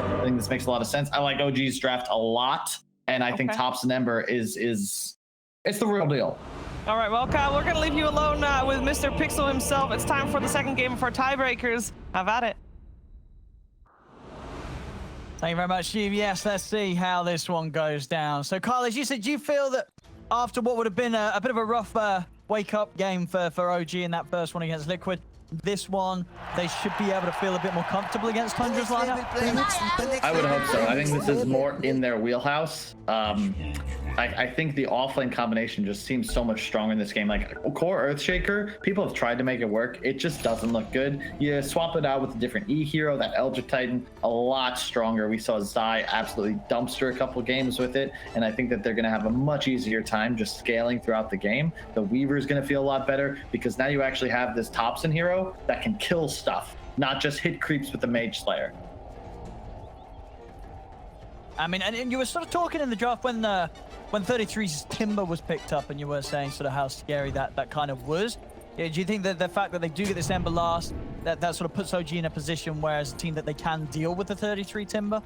4. I think this makes a lot of sense. I like OG's draft a lot, and I think Tops and Ember is it's the real deal. All right, well, Kyle, we're going to leave you alone with Mr. Pixel himself. It's time for the second game of our tiebreakers. Have at it. Thank you very much, Steve. Yes, let's see how this one goes down. So, Kyle, as you said, do you feel that after what would have been a bit of a rough wake-up game for OG in that first one against Liquid, this one, they should be able to feel a bit more comfortable against Tundra's lineup? I would hope so. I think this is more in their wheelhouse. I think the offlane combination just seems so much stronger in this game. Like core Earthshaker, people have tried to make it work. It just doesn't look good. You swap it out with a different E hero, that Eldritch Titan, a lot stronger. We saw Zai absolutely dumpster a couple games with it, and I think that they're going to have a much easier time just scaling throughout the game. The Weaver's going to feel a lot better because now you actually have this Thompson hero that can kill stuff, not just hit creeps with the Mage Slayer. I mean, and you were sort of talking in the draft when 33's Timber was picked up, and you were saying sort of how scary that kind of was. Yeah, do you think that the fact that they do get this Ember last, that sort of puts OG in a position where as a team that they can deal with the 33 Timber?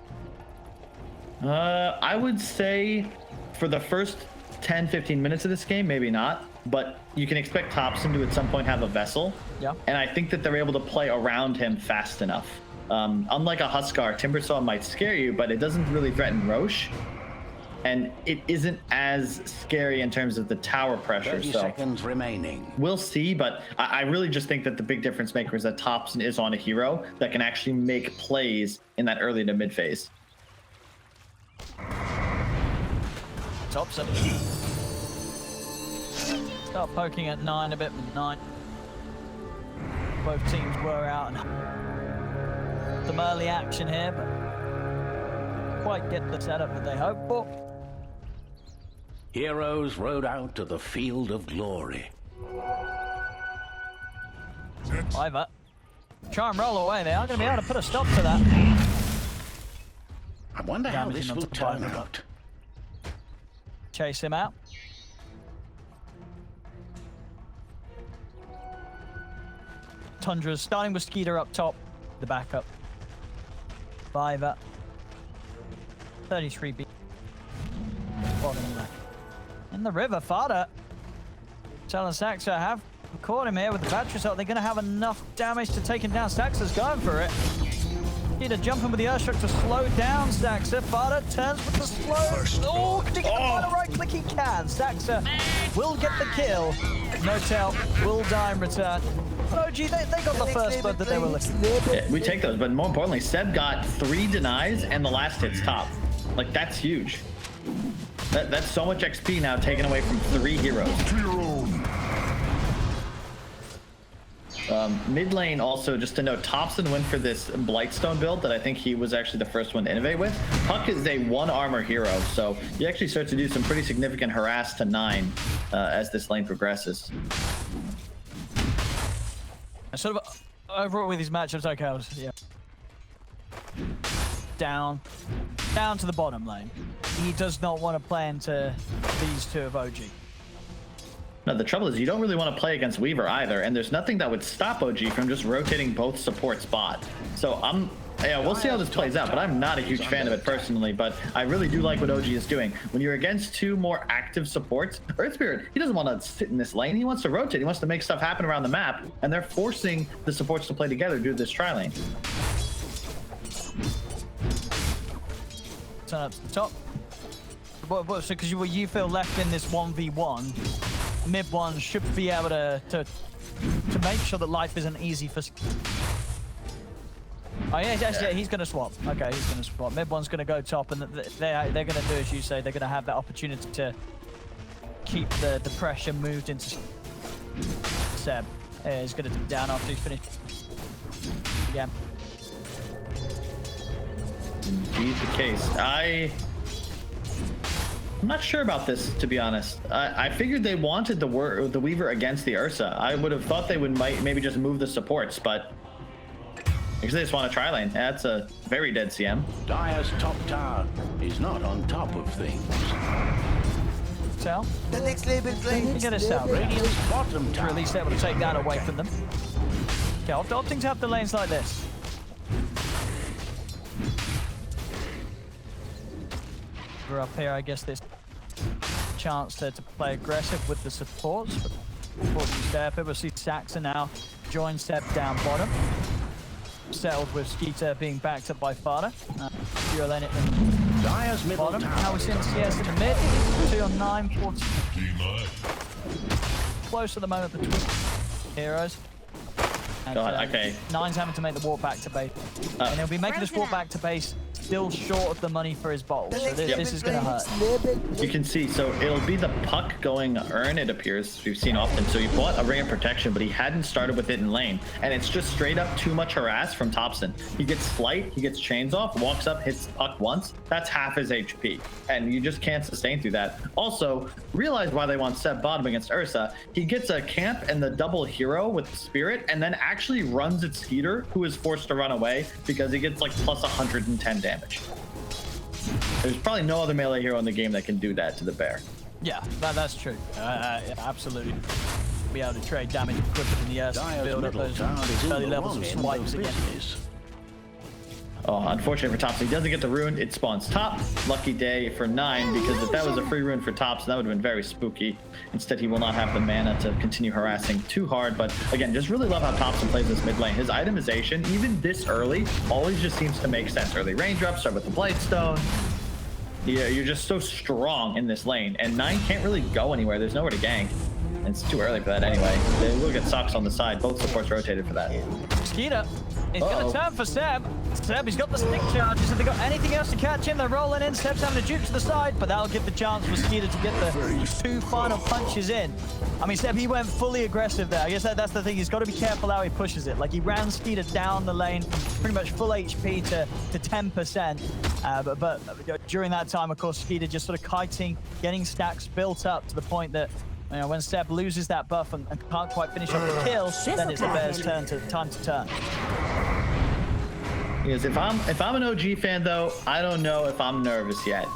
I would say for the first 10-15 minutes of this game, maybe not, but you can expect Thompson to at some point have a Vessel. Yeah. And I think that they're able to play around him fast enough. Unlike a Huskar, Timbersaw might scare you, but it doesn't really threaten Roche. And it isn't as scary in terms of the tower pressure. 30 seconds remaining. We'll see, but I really just think that the big difference maker is that Thompson is on a hero that can actually make plays in that early to mid phase. Thompson. Start poking at 9 a bit with 9. Both teams were out. Some early action here, but quite get the setup that they hoped for. Heroes rode out to the field of glory. Ivor. Try and roll away. They are going to be able to put a stop to that. I wonder how this will turn out. Chase him out. Tundra's starting with Skeeter up top. The backup. Ivor. 33B. Bottom left. In the river, Fada. Talon Saxa have caught him here with the battery shot. They're going to have enough damage to take him down. Saxa's going for it. Need to jump in with the Earthshock to slow down Saxa. Fada turns with the slow. Oh, can he get the final right click? He can. Saxa will get the kill. Notel will die in return. OG, they got the first blood that they were looking for. Yeah, we take those, but more importantly, Seb got 3 denies and the last hit's top. Like, that's huge. That's so much XP now taken away from 3 heroes. Mid lane also, just to note, Thompson went for this Blightstone build that I think he was actually the first one to innovate with. Puck is a 1 armor hero, so you actually start to do some pretty significant harass to 9 as this lane progresses. Sort of overall with these matchups, okay, yeah. Down to the bottom lane. He does not want to play into these 2 of OG. No, the trouble is you don't really want to play against Weaver either, and there's nothing that would stop OG from just rotating both support spot. So we'll see how this plays out, but I'm not a huge fan of it personally, but I really do like what OG is doing. When you're against 2 more active supports, Earth Spirit, he doesn't want to sit in this lane. He wants to rotate. He wants to make stuff happen around the map, and they're forcing the supports to play together due to this tri-lane. Turn up to the top. So because you feel left in this 1v1, mid one should be able to make sure that life isn't easy for. Oh yeah, he's going to swap. Okay, he's going to swap. Mid one's going to go top, and they're going to do as you say. They're going to have that opportunity to keep the pressure moved into Seb. He's going to take down after he's finished. Again. Indeed the case. I'm not sure about this, to be honest. I figured they wanted the Weaver against the Ursa. I would have thought they would maybe just move the supports, but because they just want to try lane. That's a very dead CM. Dire's top tower is not on top of things. Sal? The next label plane. You get a Sal. Radiant's bottom To tower. at least able to take that away from them. Okay, opting to have the lanes like this. We're up here, I guess this chance to play aggressive with the supports. But unfortunately, Step, we'll see Saxa now join Step down bottom. Settled with Skeeter being backed up by Fada. You're then at the Dire's middle bottom. tower Now we're seeing is CS in the mid. 2 on 9, 14. Close at the moment between heroes. And, God, okay. Nine's having to make the walk back to base. And he'll be making this walk back to base still short of the money for his bowl. So this is going to hurt. You can see, so it'll be the puck going earn, it appears. We've seen often. So he bought a ring of protection, but he hadn't started with it in lane. And it's just straight up too much harass from Thompson. He gets flight, he gets chains off, walks up, hits puck once. That's half his HP. And you just can't sustain through that. Also, realize why they want Seb bottom against Ursa. He gets a camp and the double hero with Spirit, and then actually runs at Skeeter, who is forced to run away because he gets like plus 110 damage. There's probably no other melee hero in the game that can do that to the bear. Yeah, that's true. Absolutely. Be able to trade damage quicker than the Ursa to build up those early levels of swipes again. Oh, unfortunately for Thompson, he doesn't get the rune. It spawns top. Lucky day for 9, because if that was a free rune for Thompson, that would have been very spooky. Instead, he will not have the mana to continue harassing too hard. But again, just really love how Thompson plays this mid lane. His itemization, even this early, always just seems to make sense. Early raindrops, start with the Blightstone. Yeah, you're just so strong in this lane. And 9 can't really go anywhere. There's nowhere to gank. And it's too early for that anyway. They will get Socks on the side. Both supports rotated for that. Skeeter is going to turn for Seb. Seb, he's got the stick charges. Have they got anything else to catch him? They're rolling in. Seb's having to juke to the side, but that'll give the chance for Skeeter to get the 2 final punches in. I mean, Seb, he went fully aggressive there. I guess that's the thing. He's got to be careful how he pushes it. Like, he ran Skeeter down the lane from pretty much full HP to 10%. But during that time, of course, Skeeter just sort of kiting, getting stacks built up to the point that, you know, when Seb loses that buff and can't quite finish up the kill, then it's the Bears' time to turn. Because if I'm an OG fan though, I don't know if I'm nervous yet.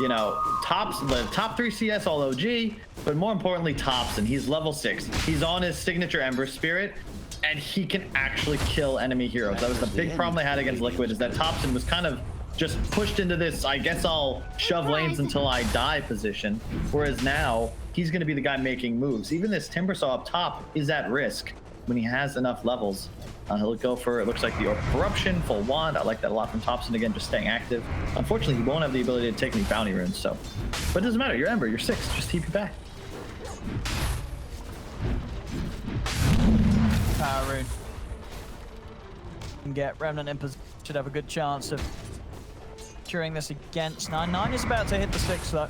You know, the top 3 CS all OG, but more importantly, Thompson. He's level 6. He's on his signature Ember Spirit, and he can actually kill enemy heroes. That was the big problem they had against Liquid, is that Thompson was kind of just pushed into this, I guess I'll shove lanes until I die position. Whereas now, he's going to be the guy making moves. Even this Timbersaw up top is at risk when he has enough levels. He'll go for, it looks like, the Orb of Corruption, full wand. I like that a lot from Thompson. Again, just staying active. Unfortunately, he won't have the ability to take any bounty runes, so. But it doesn't matter. You're Ember. You're 6. Just TP back. Power rune. Can get Remnant in position. Should have a good chance of securing this against 9. 9 is about to hit the 6 though.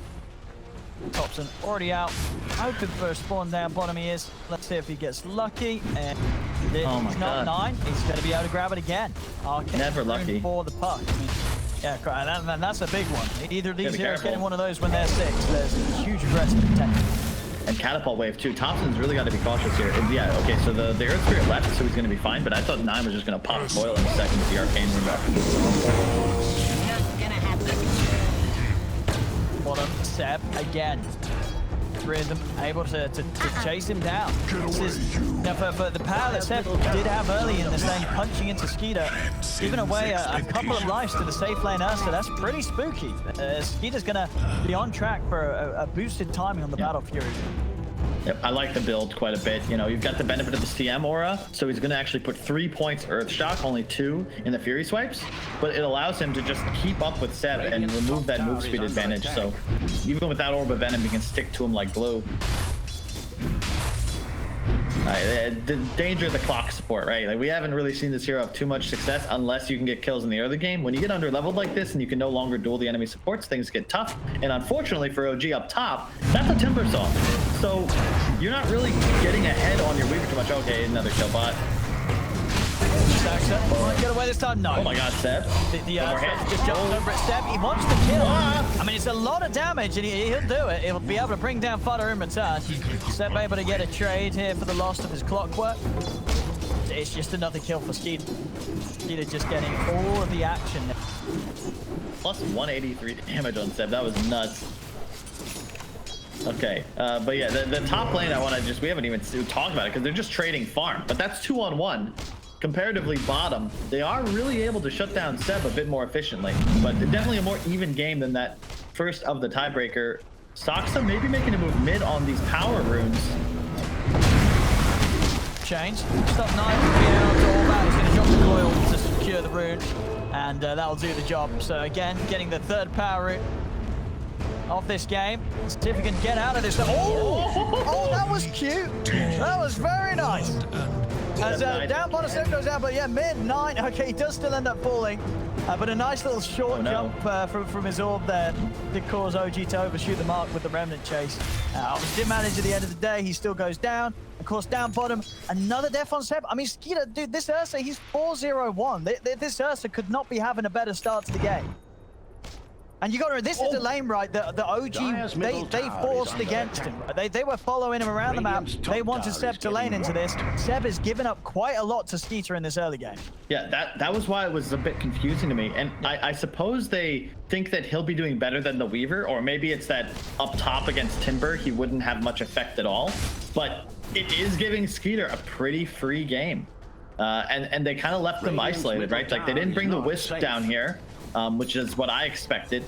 Thompson already out. Hoping for a spawn down bottom he is. Let's see if he gets lucky. And oh it's not 9. He's going to be able to grab it again. Never lucky. For the puck. I mean, yeah, that's a big one. Either of these heroes getting one of those when they're 6. There's huge aggressive potential. And Catapult Wave too. Thompson's really got to be cautious here. And yeah, okay, so the Earth Spirit left, so he's going to be fine. But I thought 9 was just going to pop foil in a second with the Arcane Rune back. Seb again. 3 of them able to chase him down. This is, now for the power that Seb did have early in this lane, punching into Skeeter, giving away a couple of lives to the safe lane Ursa. That's pretty spooky. Skeeter's going to be on track for a boosted timing on the Battle Fury. Yep, I like the build quite a bit. You know, you've got the benefit of the CM aura, so he's going to actually put 3 points Earth Shock, only 2 in the Fury swipes, but it allows him to just keep up with Seb and remove that move speed advantage. So even with that Orb of Venom, he can stick to him like glue. The danger of the clock support, right? Like, we haven't really seen this hero have too much success unless you can get kills in the early game. When you get under leveled like this and you can no longer duel the enemy supports, things get tough. And unfortunately for OG up top, that's a Timbersaw. So you're not really getting ahead on your Weaver too much. Okay, another kill bot. Get away this time? No. Oh my god, Seb. The just jumped over at Seb. He wants the kill. I mean, it's a lot of damage, and he'll do it. He'll be able to bring down Fodder in return. Seb able to get a trade here for the loss of his Clockwork. It's just another kill for Skeeter. Skeeter just getting all of the action. Plus 183 damage on Seb. That was nuts. Okay, but yeah, the top lane I want to just, we haven't even talked about it because they're just trading farm, but that's 2-on-1. comparatively bottom, they are really able to shut down Seb a bit more efficiently. But definitely a more even game than that first of the tiebreaker. Soxa maybe making a move mid on these power runes. Change. Stop 9 from being able to all that. He's going to drop the coil to secure the rune, and that'll do the job. So again, getting the third power rune of this game. Let's see if we can get out of this. Oh, that was cute. That was very nice. As down bottom step goes out, but yeah, mid 9. Okay, he does still end up falling. But a nice little short jump from his orb there did cause OG to overshoot the mark with the remnant chase. Obviously did manage at the end of the day. He still goes down. Of course, down bottom, another death on Seb. I mean, Skeeter, dude, this Ursa, he's 4-0-1. This Ursa could not be having a better start to the game. And you got to remember, this is the lane, right? The OG, they forced against him. They were following him around the map. They wanted Seb to lane into this. Seb has given up quite a lot to Skeeter in this early game. Yeah, that was why it was a bit confusing to me. And I suppose they think that he'll be doing better than the Weaver, or maybe it's that up top against Timber, he wouldn't have much effect at all. But it is giving Skeeter a pretty free game. And they kind of left them isolated, right? Like, they didn't bring the Wisp down here. Which is what I expected.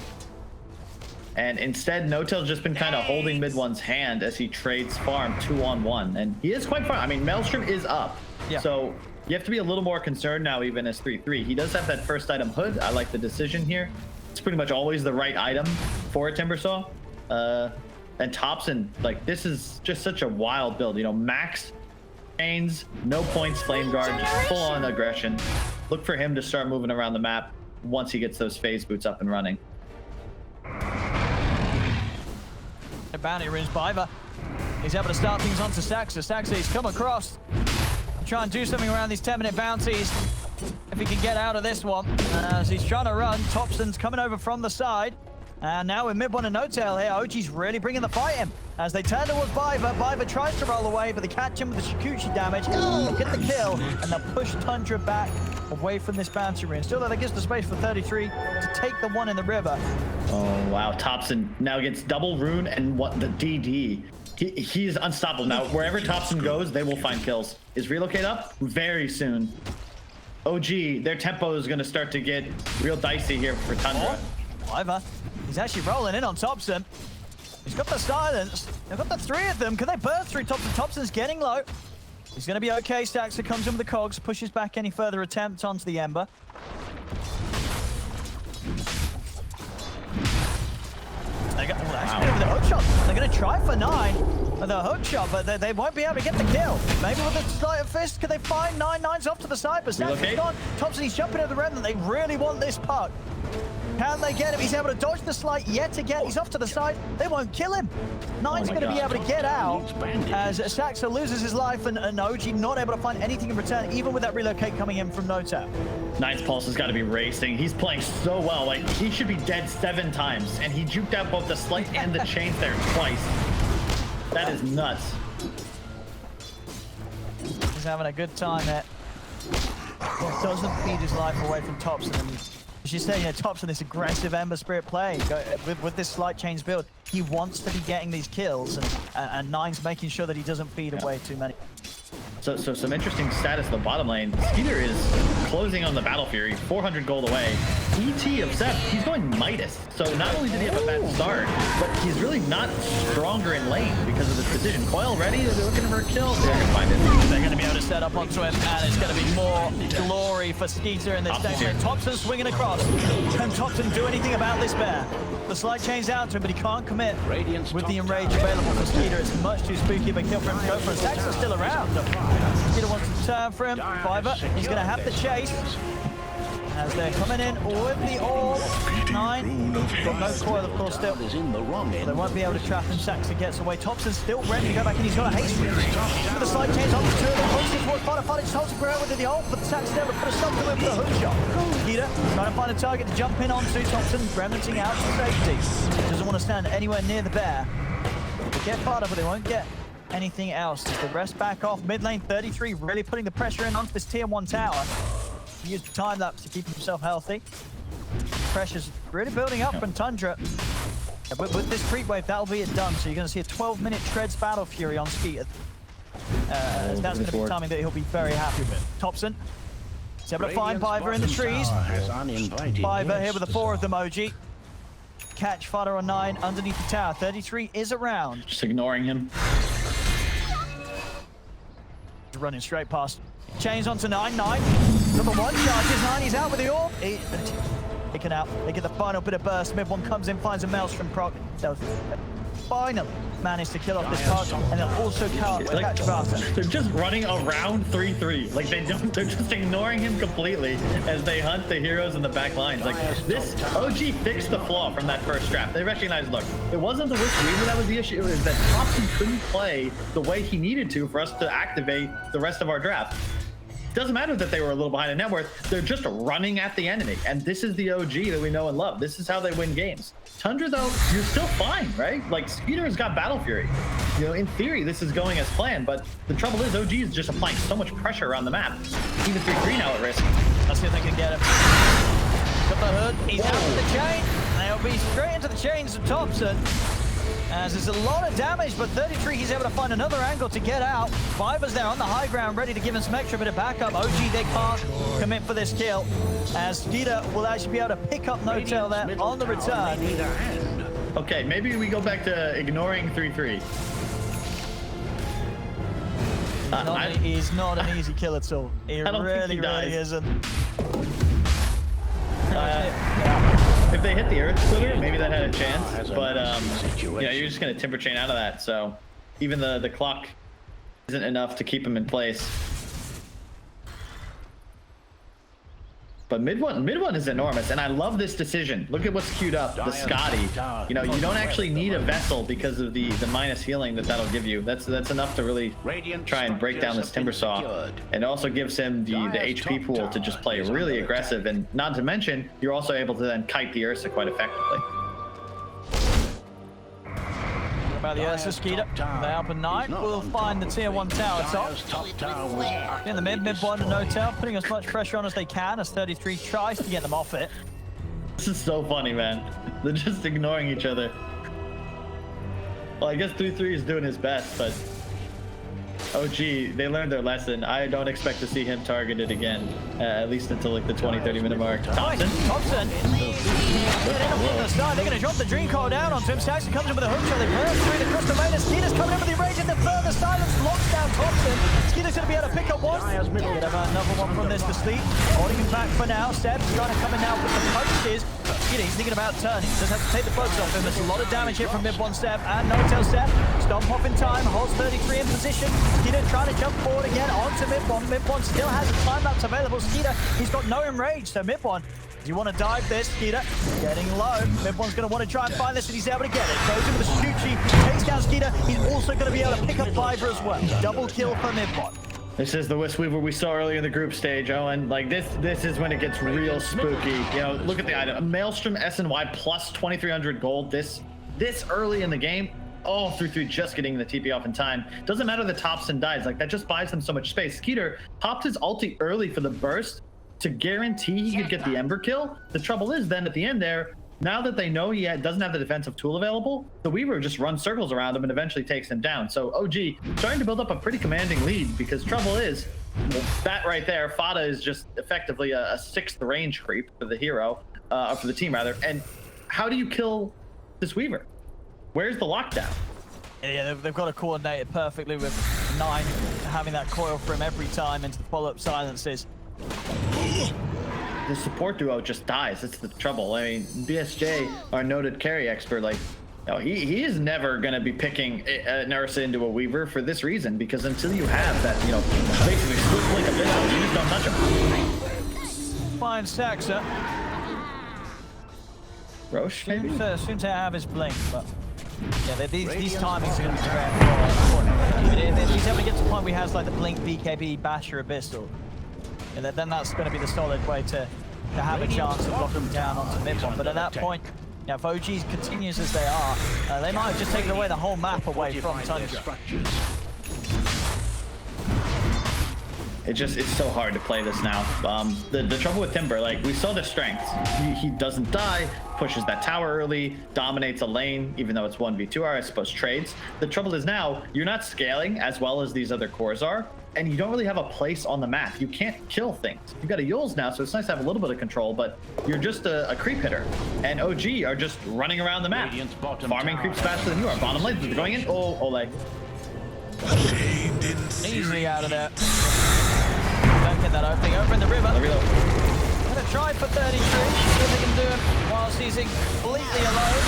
And instead, No-Tail's just been kind of holding mid one's hand as he trades farm 2-on-1. And he is quite far. I mean, Maelstrom is up. Yeah. So you have to be a little more concerned now, even as 3-3. He does have that first item hood. I like the decision here. It's pretty much always the right item for a Timbersaw. And Thompson, like, this is just such a wild build. You know, max chains, no points, flame guard, just full on aggression. Look for him to start moving around the map once he gets those phase boots up and running. The bounty runes Biver. He's able to start things onto Saxa. Saxa, he's come across. Try and do something around these 10-minute bounties. If he can get out of this one. As he's trying to run, Thompson's coming over from the side. And now with mid one and No-Tail here, OG's really bringing the fight in. As they turn towards Biver, Biver tries to roll away, but they catch him with the Shikuchi damage. They get the kill, and they'll push Tundra back away from this bounty rune. Still though, that gives the space for 33 to take the one in the river. Oh, wow. Thompson now gets double rune and what the DD. He's unstoppable. Now, wherever Thompson goes, they will find kills. Is relocate up? Very soon. OG, their tempo is going to start to get real dicey here for Tundra. Biver, he's actually rolling in on Thompson. He's got the silence. They've got the 3 of them. Can they burst through Thompson? Thompson's getting low. He's going to be okay. Staxer comes in with the cogs, pushes back any further attempts onto the Ember. They got actually with the hook shot. They're going to try for 9 with the hook shot, but they won't be able to get the kill. Maybe with a sleight of fist, can they find 9-9's off to the side? But Staxer's gone. Thompson, he's jumping over the remnant. They really want this puck. Can they get him? He's able to dodge the slight yet again. He's off to the side. They won't kill him. 9's going to be able to get out as Saxa loses his life and OG not able to find anything in return, even with that relocate coming in from No-Tail. 9's pulse has got to be racing. He's playing so well. Like, he should be dead 7 times, and he juked out both the slight and the chains there twice. That is nuts. He's having a good time there. Doesn't feed his life away from Thompson. And she's saying, Thompson, this aggressive Ember Spirit play with this slight chains build. He wants to be getting these kills, and 9's making sure that he doesn't feed away too many. So some interesting status in the bottom lane. Skeeter is closing on the Battle Fury, 400 gold away. ET of Seth, he's going Midas. So not only did he have a bad start, but he's really not stronger in lane because of this decision. Coil ready? They're looking for a kill. They're going to find it. They're going to be able to set up onto him, and it's going to be more glory for Skeeter in this section. Thompson swinging across. Can Thompson do anything about this bear? The slight chains out to him, but he can't commit. With the enrage available for Skeeter, it's much too spooky of a kill for him to go for. Saxon's still around. Skeeter wants to turn for him. Biver, he's going to have the chase. As they're coming in with the orb. 9. Got no coil, of course, still. They won't be able to trap him. Saxon gets away. Thompson's still ready to go back in. He's got a haste. With the slight chains on the 2 of them. Posting towards Fighter. Just holds the ground with the ult, but Saxon never put a stop to him with a hook shot. Skeeter trying to find a target to jump in onto. Thompson remnanting out to safety. Doesn't want to stand anywhere near the bear. They get Fighter, but they won't get anything else. As the rest back off. Mid lane 33 really putting the pressure in onto this tier 1 tower. He used the time lapse to keep himself healthy. Pressure's really building up from Tundra. With this creep wave, that'll be it done. So you're going to see a 12-minute Treads Battle Fury on Skeeter. That's going to be timing that he'll be very happy with. Thompson He's able to find Piper in the trees. Piper here with the 4 of them, OG. Catch Fodder on 9 underneath the tower. 33 is around. Just ignoring him. Running straight past. Chains onto 9. 9. Number 1 charges. 9, he's out with the orb. Taken out. They get the final bit of burst. Mid one comes in, finds a Maelstrom proc. They'll finally manage to kill off this target, and they'll also catch Vasa. They're just running around 3-3. Like they're just ignoring him completely as they hunt the heroes in the back lines. Like this OG fixed the flaw from that first draft. They recognized, look, it wasn't the Wish Weaver that was the issue. It was that Thompson couldn't play the way he needed to for us to activate the rest of our draft. Doesn't matter that they were a little behind in net worth. They're just running at the enemy. And this is the OG that we know and love. This is how they win games. Tundra, though, you're still fine, right? Like, Skeeter has got Battle Fury. You know, in theory, this is going as planned. But the trouble is, OG is just applying so much pressure around the map. Even 3-3 now at risk. Let's see if they can get him. Got the hood. He's out with the chain. They'll be straight into the chains of Thompson. As there's a lot of damage, but 33, he's able to find another angle to get out. Fiver's there on the high ground, ready to give him some extra bit of backup. OG, they can't commit for this kill, as Skeeter will actually be able to pick up No Tail there on the return. Okay, maybe we go back to ignoring 3-3. He's not an easy kill at all. He really isn't. If they hit the Earth Splitter, maybe that had a chance, but yeah, you're just gonna Timber Chain out of that, so even the clock isn't enough to keep him in place. But mid one is enormous, and I love this decision. Look at what's queued up, the Scotty. You know, you don't actually need a vessel because of the minus healing that'll give you. That's enough to really try and break down this Timber Saw. And it also gives him the HP pool to just play really aggressive, and not to mention, you're also able to then kite the Ursa quite effectively. About the Ursa Skeeter, they up at 9. We'll find the tier 1 tower top. In the mid one to No Tail, putting as much pressure on as they can as 33 tries to get them off it. This is so funny, man. They're just ignoring each other. Well, I guess 3-3 is doing his best, but OG, they learned their lesson. I don't expect to see him targeted again, at least until like the 20-30 minute mark. Thompson. Thompson. They're going to drop the Dream Core down onto him. Saxon comes in with a hook shot. They burst through the Crystal Maiden. Skeeter's coming in with the rage in the further silence. Locks down Thompson. Skeeter's going to be able to pick up one. Get another one from this to sleep. Holding him back for now. Steps trying to come in now with the punches. Skeeter, he's thinking about turning. Does have to take the focus off him. There's a lot of damage here from mid one Step and No Tail Step. Stomp off in time. Holds 33 in position. Skeeter trying to jump forward again onto mid one. Mid one still has a time lapse available. Skeeter, he's got no enrage. So mid one, do you want to dive this? Skeeter getting low. Mid one's going to want to try and find this, and he's able to get it. Goes in with a Shuchi, takes down Skeeter. He's also going to be able to pick up Fiver as well. Double kill for mid one. This is the Wisp Weaver we saw earlier in the group stage, Owen. Like this is when it gets real spooky. You know, look at the item. A Maelstrom S&Y plus 2,300 gold this early in the game. Oh, 3-3 just getting the TP off in time. Doesn't matter the Thompson dies. Like that just buys him so much space. Skeeter popped his ulti early for the burst to guarantee he could get the Ember kill. The trouble is then at the end there, now that they know he doesn't have the defensive tool available, the Weaver just runs circles around him and eventually takes him down. So OG starting to build up a pretty commanding lead, because trouble is, well, that right there, Fada is just effectively a 6th range creep for the hero, for the team rather. And how do you kill this Weaver? Where's the lockdown? Yeah, they've got to coordinate it perfectly with 9 having that coil for him every time into the follow-up silences. The support duo just dies. That's the trouble. I mean, BSJ, our noted carry expert, like, no, he is never going to be picking an Ursa into a Weaver for this reason, because until you have that, you know, basically split blink of vision, you just don't touch him. Fine Saxa. Roche, maybe? Soon to have his blink, but yeah, these timings are going to be very important. If he's able to get to the point where he has like the blink, BKB, Basher, Abyssal, and then that's going to be the solid way to have a chance of blocking down onto mid one. But at that point, you know, if OG continues as they are, they might have just taken away the whole map away from Tundra. It's so hard to play this now. The trouble with Timber, like, we saw the strengths. He doesn't die, pushes that tower early, dominates a lane, even though it's 1v2, I suppose trades. The trouble is now, you're not scaling as well as these other cores are. and you don't really have a place on the map. You can't kill things. You've got a Yules now, so it's nice to have a little bit of control, but you're just a creep hitter. And OG are just running around the map. Farming creeps faster than you are. Bottom lane, they're going in. Oh, Ole. Easily out of there. Don't get that opening over in the river. Gonna try for 33. See if they can do it whilst he's completely alone.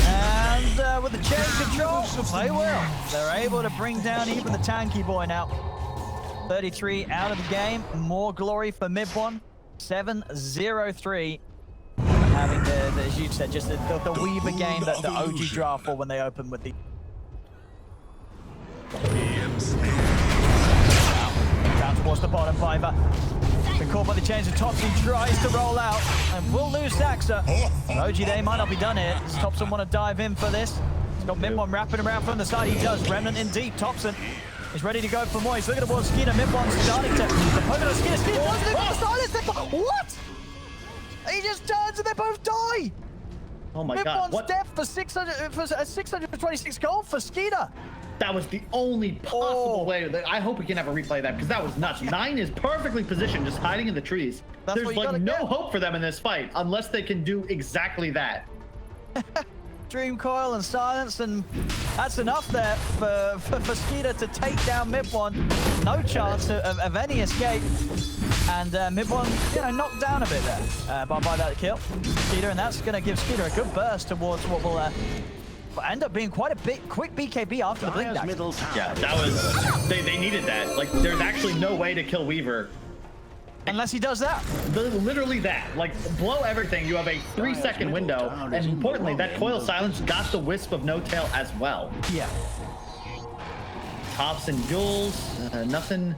And with the chain control, they will. They're able to bring down even the tanky boy now. 33 out of the game. More glory for mid one. 7-0-3. Having the, as you said, just the Weaver game that the OG draft for when they open with the. Down towards the bottom, Viper. Been caught by the chains of Thompson, tries to roll out and will lose Saxa. OG, they might not be done here. Does Thompson want to dive in for this? He's got Mid-One wrapping around from the side. He does. Remnant in deep. Thompson is ready to go for more. He's looking towards Skeeter. Mid-One starting to poke at Skeeter. Skeeter does it. Got the silence. What? He just turns and they both die. Oh my God. Mid-One's What? death for 626 gold for Skeeter. That was the only possible way. I hope we can have a replay of that because that was nuts. 9 is perfectly positioned, just hiding in the trees. That's There's like no hope for them in this fight unless they can do exactly that. Dream Coil and silence, and that's enough there for Skeeter to take down Mid-One. No chance of any escape. And Mid-One, you know, knocked down a bit there by that kill. Skeeter, and that's going to give Skeeter a good burst towards what will end up being quite a quick BKB after the blink dash. Yeah, that was, they needed that. Like, there's actually no way to kill Weaver. Unless he does that. Literally that. Like, blow everything. You have a 3-second window. And importantly, that coil silence got the wisp of no tail as well. Yeah. Tops and Yules, nothing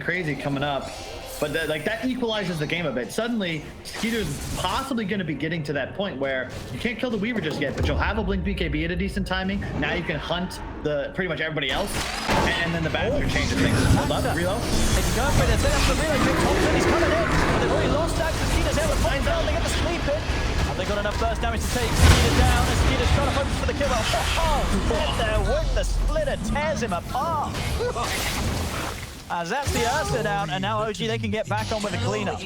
crazy coming up. But like that equalizes the game a bit. Suddenly, Skeeter's possibly going to be getting to that point where you can't kill the Weaver just yet, but you'll have a blink BKB at a decent timing. Now you can hunt pretty much everybody else, and then the Badger changes things. Hold up, reload. They can go for it. They're setting up the relay. Big Thompson, he's coming in, but they've already lost that. Skeeter's able to find out. They get the sleep in. Have they got enough burst damage to take Skeeter down? And Skeeter's trying to focus for the kill. Oh, right there with the splitter, tears him apart. As that's the Ursa down, and now OG, they can get back on with the cleanup.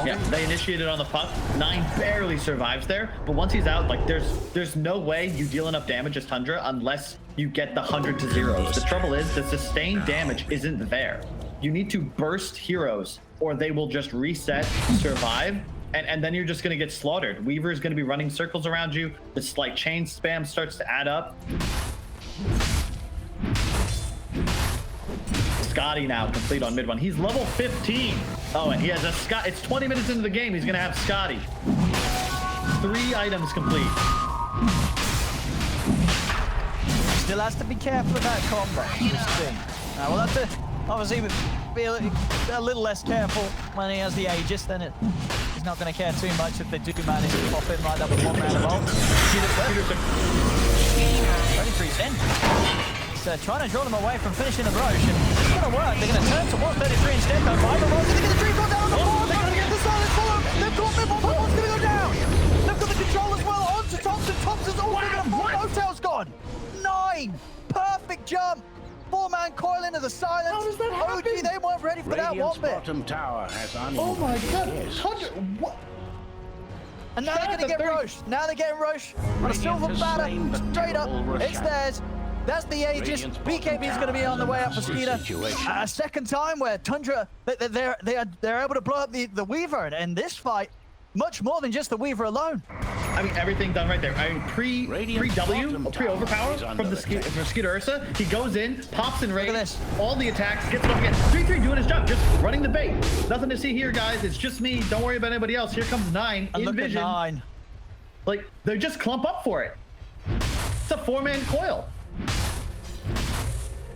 Yeah, they initiated on the puck. 9 barely survives there, but once he's out, like there's no way you deal enough damage as Tundra unless you get the 100 to 0s. The trouble is the sustained damage isn't there. You need to burst heroes, or they will just reset, survive, and then you're just going to get slaughtered. Weaver is going to be running circles around you. This like chain spam starts to add up. Scotty now complete on mid one. He's level 15. Oh, and he has a Scott. It's 20 minutes into the game. He's gonna have Scotty. 3 items complete. Still has to be careful with that combo. We'll have to obviously be a little less careful when he has the Aegis. Then he's not going to care too much if they do manage to pop in like that with 1 round of ult. 33's in. Trying to draw them away from finishing the Roche, and it's going to work. They're going to turn towards 33 instead, though. Viper rolls in to get the dream down on the board. They're going to get the silence follow. They've got Mid-One. Mid-One's going to go down. They've got the control as well. On to Thompson. Thompson's also going to fall. No-tail's gone. 9. Perfect jump. 4-man coil into the silence. How does that happen? OG, they weren't ready for that one bit. Bottom tower has Oh my God. What? And now they're going to get Roche. Now they're getting Roche on a silver platter. Straight up. It's theirs. That's the Aegis. BKB is going to be on the way up for Skeeter. A second time where Tundra, they're able to blow up the Weaver. And in this fight, much more than just the Weaver alone. I mean, everything done right there. I mean, pre-overpower from the Skeeter Ursa. He goes in, pops and rage, all the attacks, gets it up again. 3-3 doing his job, just running the bait. Nothing to see here, guys. It's just me. Don't worry about anybody else. Here comes 9 in vision. 9. Like, they just clump up for it. It's a 4-man coil.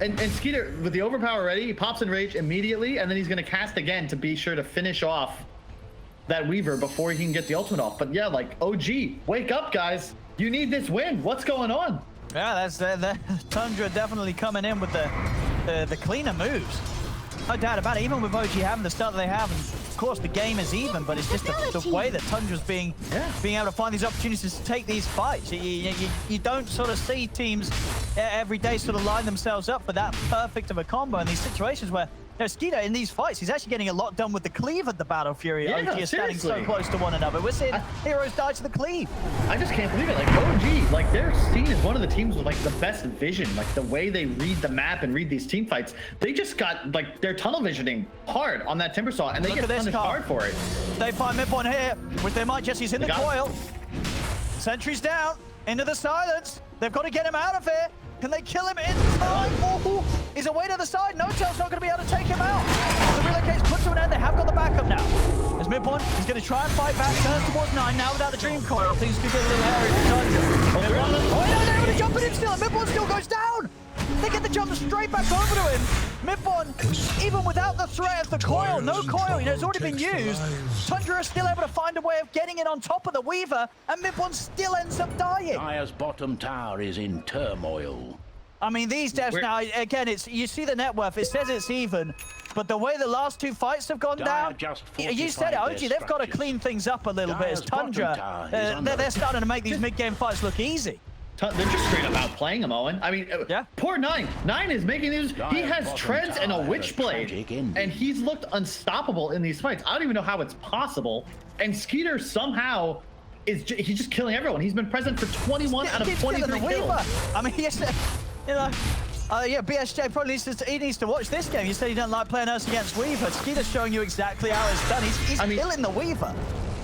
And Skeeter, with the overpower ready, he pops in rage immediately, and then he's going to cast again to be sure to finish off that Weaver before he can get the ultimate off. But yeah, like, OG, wake up, guys. You need this win. What's going on? Yeah, that's Tundra definitely coming in with the cleaner moves. No doubt about it. Even with OG having the start that they have, and of course the game is even, but it's just the way that Tundra's being able to find these opportunities to take these fights. You don't sort of see teams every day sort of line themselves up for that perfect of a combo in these situations where, you know, Skeeter in these fights, he's actually getting a lot done with the cleave at the Battle Fury. Yeah, OG is standing so seriously. close to one another. We're seeing heroes die to the cleave. I just can't believe it. Like OG, like they're seen as one of the teams with like the best vision, like the way they read the map and read these team fights. They just got like their tunnel visioning hard on that Timber Saw, and they get punished hard for it. They find mid one here with their might. Jesse's in the coil. Sentry's down into the silence. They've got to get him out of here. Can they kill him in time? Ooh, he's away to the side. No-Tail's not going to be able to take him out. The relocates put to an end. They have got the backup now. As midpoint, he's going to try and fight back. Turns towards 9 now without the Dream Coil. Things could get a little hairy for Tundra. Oh, no, they're able to jump it in still. And midpoint still goes down. They get the jump straight back over to him. Midbon, even without the threat of the coil, no coil, you know, it's already been used. Tundra is still able to find a way of getting it on top of the Weaver, and Midbon still ends up dying. Dire's bottom tower is in turmoil. I mean, these deaths now, again, it's you see the net worth, it says it's even, but the way the last 2 fights have gone down, you said it, OG, they've got to clean things up a little bit as Tundra. They're starting to make these mid-game fights look easy. They're just straight up outplaying him, Owen. I mean, poor Nine. Nine is making these. He has treads and a Witchblade, and he's looked unstoppable in these fights. I don't even know how it's possible. And Skeeter somehow he's just killing everyone. He's been present for 21 out of 23 kills. I mean, yes, you know. Yeah, BSJ probably needs to watch this game. You said he doesn't like playing us against Weaver. Skeeter's showing you exactly how it's done. He's killing the Weaver.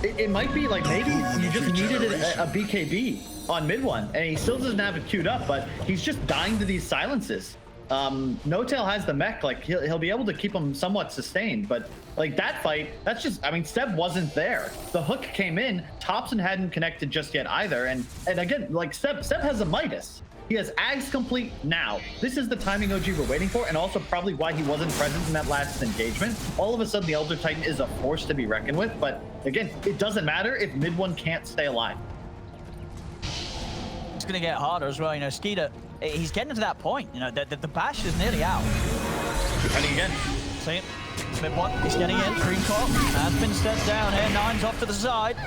It might be like maybe you just needed a BKB on mid one, and he still doesn't have it queued up, but he's just dying to these silences. No-Tail has the mech, like he'll be able to keep him somewhat sustained, but like that fight, that's just, I mean, Seb wasn't there. The hook came in, Thompson hadn't connected just yet either, and again, like Seb has a Midas. He has Ags complete now. This is the timing OG we're waiting for, and also probably why he wasn't present in that last engagement. All of a sudden, the Elder Titan is a force to be reckoned with, but again, it doesn't matter if mid one can't stay alive. It's going to get harder as well, you know, Skeeter, he's getting to that point, you know, the bash is nearly out. Defending again. See it? Mid one, he's getting in, Dream Coil has been stepped down here, Nine's off to the side.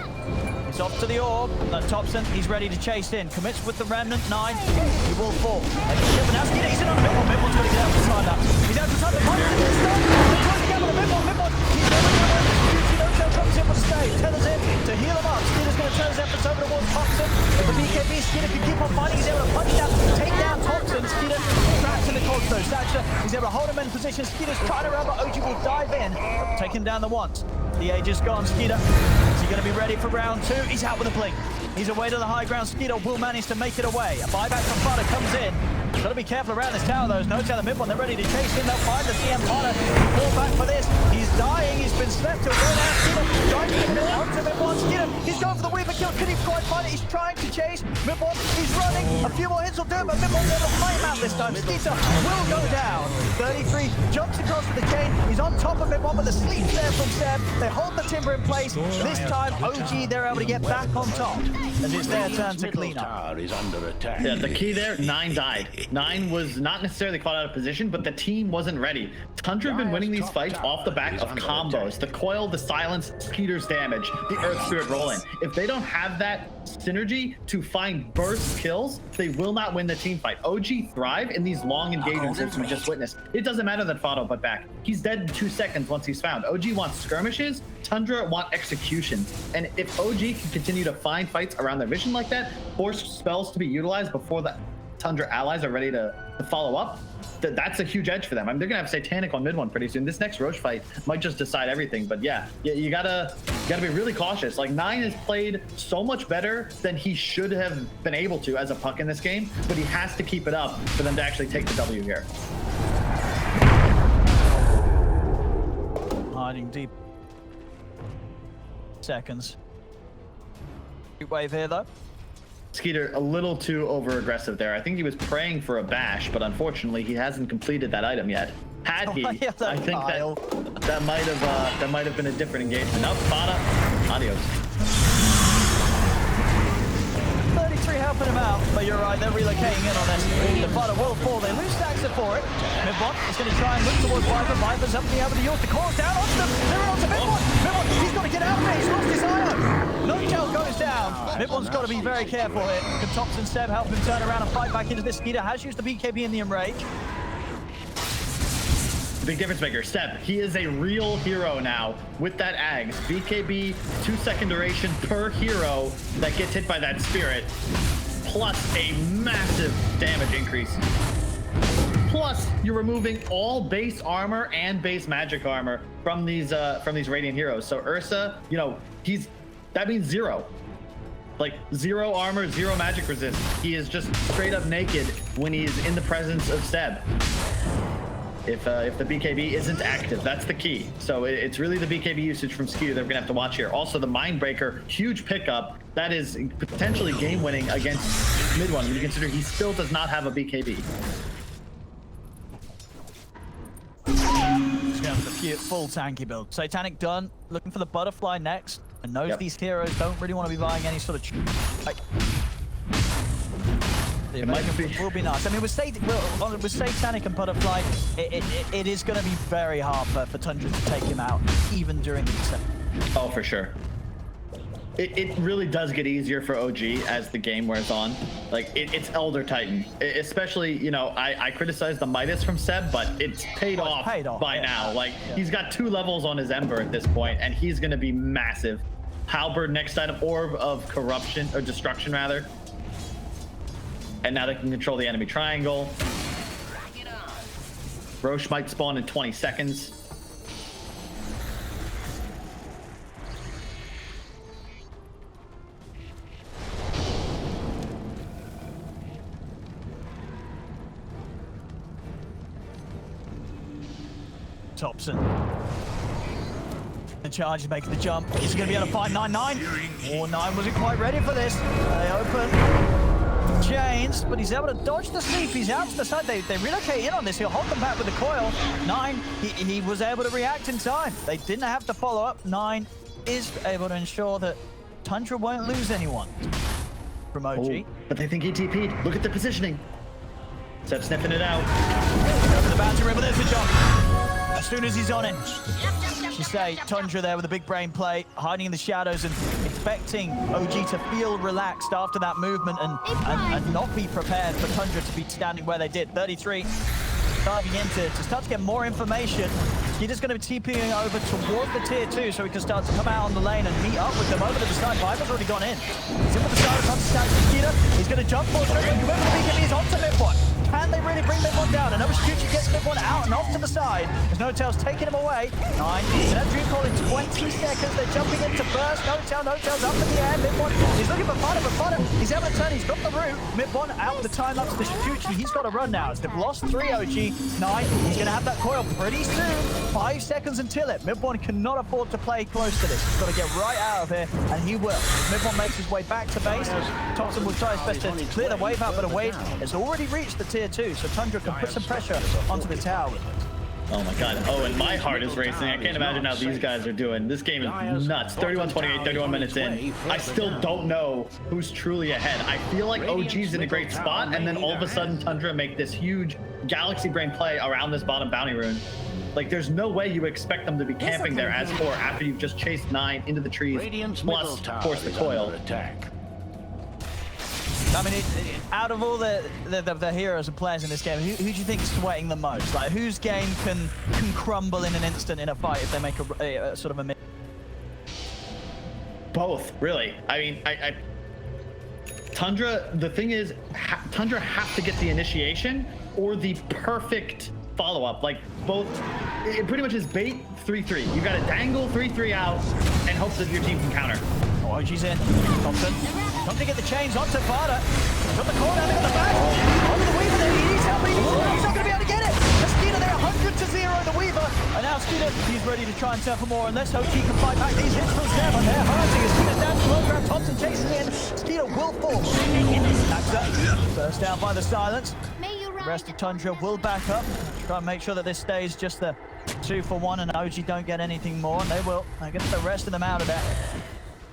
He's off to the orb. Thompson, he's ready to chase in. Commits with the remnant. 9. He will fall. Now Skeeter, he's in on Midbon. Midbon's got to get out of the side now. He's out of the side. The punch is done. He's trying to get with Midbon. He's never going to No-Tail comes in with the stay. Tethers in to heal him up. Skeeter's going to turn his efforts over towards Thompson. If the BKB Skeeter can keep on fighting, he's able to punch down, take down Thompson. Skeeter back to the Cosmo. Thatcher, he's able to hold him in position. Skeeter's trying to run, but OG will dive in. Take him down the once. The age is gone. Skeeter, is he going to be ready for round 2? He's out with a blink. He's away to the high ground. Skeeter will manage to make it away. A buyback from Fada comes in. Got to be careful around this tower, though. There's No-Tail in the mid-one. They're ready to chase him. They'll find the CM Fada. Fall back for this. He's dying. He's been slept to away now. Skeeter trying to get him onto mid-one. Skeeter, he's going for the Weaver kill. Could he quite find it? He's trying to chase. Mid-one, he's running. A few more hits will do it, but mid-one's able to flame out this time. Skeeter will go down. 33 jumps across with the chain. He's on top of mid-one, but the sleep there from Seb. They hold the timber in place. This time, OG, they're able to get back on top as it's their turn to clean up. Is under attack. Yeah, the key there, 9 died. 9 was not necessarily caught out of position, but the team wasn't ready. Tundra have been winning these fights off the back of combos. The coil, the silence, Skeeter's damage, the Earth Spirit rolling. If they don't have that synergy to find burst kills, they will not win the team fight. OG thrive in these long engagements as we just witnessed. It doesn't matter that Fado put back. He's dead in 2 seconds once he's found. OG wants skirmishes, Tundra want execution. And if OG can continue to find fights around their vision like that, force spells to be utilized before the Tundra allies are ready to follow up, that's a huge edge for them. I mean, they're gonna have Satanic on mid one pretty soon. This next Roche fight might just decide everything. But yeah, you gotta be really cautious. Like 9 has played so much better than he should have been able to as a puck in this game, but he has to keep it up for them to actually take the W here. Hiding deep. Seconds. Wave here though. Skeeter a little too over aggressive there. I think he was praying for a bash, but unfortunately he hasn't completed that item yet. Had he, I think that might have been a different engagement. Nope, Fada, adios. 33 helping him out, but you're right, they're relocating in on S3. The Fada will fall, they lose Staxer for it. Midbot is going to try and look towards Viper. Viper's up to be able to use the cores down onto them. They're onto Midbot. Midbot, he's got to get out of there, he's lost his IO. No-Tail goes down. Midbone's got to be very careful here. Can Thompson Seb help him turn around and fight back into this? Skeeter has used the BKB in the enrage. Big difference maker. Seb, he is a real hero now with that Ags. BKB, 2-second duration per hero that gets hit by that spirit, plus a massive damage increase. Plus, you're removing all base armor and base magic armor from these Radiant heroes. So Ursa, you know, that means 0. Like 0 armor, 0 magic resist. He is just straight up naked when he's in the presence of Seb. If the BKB isn't active, that's the key. So it's really the BKB usage from Skeeter that we're gonna have to watch here. Also the Mindbreaker, huge pickup. That is potentially game winning against mid one when you consider he still does not have a BKB. He's going for the full tanky build. Satanic done, looking for the butterfly next, and knows these heroes don't really want to be buying any sort of like, it will be nice. I mean, with Satanic and Butterfly, it is going to be very hard for Tundra to take him out, even during the descent. Oh, for sure. It really does get easier for OG as the game wears on. Like, it's Elder Titan. Especially, you know, I criticize the Midas from Seb, but it's paid off by now. Like, he's got 2 levels on his Ember at this point, and he's going to be massive. Halberd, next item, Orb of Corruption, or Destruction, rather. And now they can control the enemy triangle. Roche might spawn in 20 seconds. Thompson. The charge is making the jump. Is he going to be able to find 9-9? Or 9 wasn't quite ready for this. They open. Chains, but he's able to dodge the sleep. He's out to the side. They relocate in on this. He'll hold them back with the coil. 9, he was able to react in time. They didn't have to follow up. 9 is able to ensure that Tundra won't lose anyone from OG. Oh, but they think he TP'd. Look at the positioning. Seb sniffing it out. Over the bounty river, there's the jump. As soon as he's on it, you say Tundra there with a big brain play, hiding in the shadows and expecting OG to feel relaxed after that movement and not be prepared for Tundra to be standing where they did. 33 diving in to start to get more information. Skeeter's going to be TPing over towards the tier 2 so he can start to come out on the lane and meet up with them over to the side. Viper's already gone in. He's in with the side, comes to stand Skeeter. He's going to jump forward. Remember the BKB is onto mid-one. Can they really bring mid-one down? Another Shuchi gets mid-one out and off to the side. There's No-Tail's taking him away. 9. And that Dream Call in 20 seconds. They're jumping into burst. No-Tail's up in the air. Mid-one. He's looking for Fada, but Fada, he's able to turn. He's got the route. Mid-one out the time up to the Shuchi. He's got to run now. As they've lost 3 OG. 9. He's going to have that coil pretty soon. 5 seconds until it. Mid-one cannot afford to play close to this. He's got to get right out of here, and he will. Mid-one makes his way back to base. Thompson will try his best to clear the wave out, but a wave has already reached the tier 2, so Tundra can put some pressure onto the tower. Oh my god. Oh, and my heart is racing. I can't imagine how these guys are doing. This game is nuts. 31-28, 31 minutes in. I still don't know who's truly ahead. I feel like OG's in a great spot, and then all of a sudden Tundra make this huge galaxy brain play around this bottom bounty rune. Like, there's no way you expect them to be camping there as 4 after you've just chased 9 into the trees, plus force the coil. I mean, out of all the heroes and players in this game, who do you think is sweating the most? Like, whose game can crumble in an instant in a fight if they make a sort of a... Both, really. I mean, Tundra, the thing is, Tundra have to get the initiation or the perfect follow-up. Like, both, it pretty much is bait 3-3. You got to dangle 3-3 out and hope that your team can counter. Oh, OG's in. Thompson. Come to get the chains onto Vada. Got the call down, they got the back. Onto the Weaver there. He needs help, but he's not going to be able to get it. The Skeeter there, 100-0 the Weaver. And now Skeeter, he's ready to try and turn for more. Unless OG can fight back these hits from Seb, and they're hurting. As Skeeter's down to low ground, Thompson chasing in. Skeeter will fall. That's up. First down by the silence. The rest of Tundra will back up. Try and make sure that this stays just the 2-for-1 and OG don't get anything more. And they will. I get the rest of them out of there.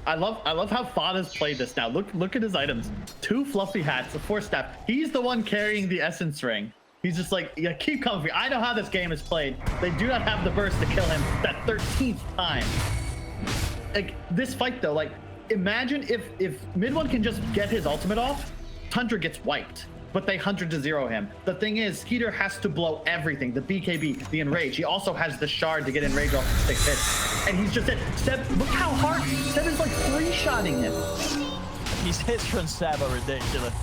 I love how Fada's played this now. Look at his items. 2 fluffy hats, a 4-step. He's the one carrying the essence ring. He's just like, yeah, keep coming for me. I know how this game is played. They do not have the burst to kill him that 13th time. Like, this fight though, like, imagine if mid one can just get his ultimate off, Tundra gets wiped. But they 100 to 0 him. The thing is, Skeeter has to blow everything. The BKB, the Enrage. He also has the Shard to get Enrage off the 6 hits. And he's just at Seb, look how hard. Seb is like 3-shotting him. These hits from Seb are ridiculous.